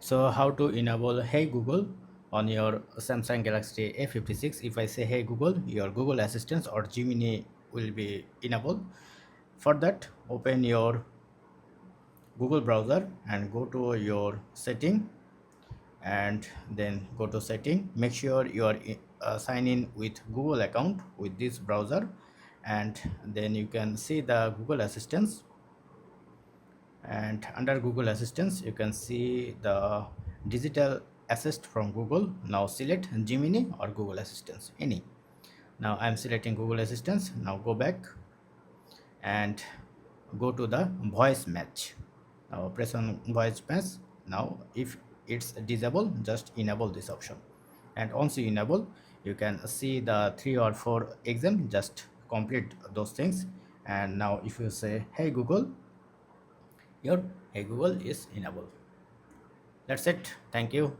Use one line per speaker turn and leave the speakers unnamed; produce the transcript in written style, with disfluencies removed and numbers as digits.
So how to enable Hey Google on your Samsung Galaxy A56? If I say Hey Google, your Google Assistant or Gemini will be enabled. For that, open your Google browser and go to your setting, and then go to setting. Make sure you are sign in with Google account with this browser, and then you can see the Google Assistants, and under Google Assistance you can see the digital assist from Google. Now select Gemini or Google Assistance, any. Now I'm selecting Google Assistance. Now go back and go to the voice match. Now press on voice match. Now if it's disabled, just enable this option, and once you enable, you can see the 3 or 4 exam. Just complete those things, and now if you say Hey Google, your Hey Google is enabled. That's it. Thank you.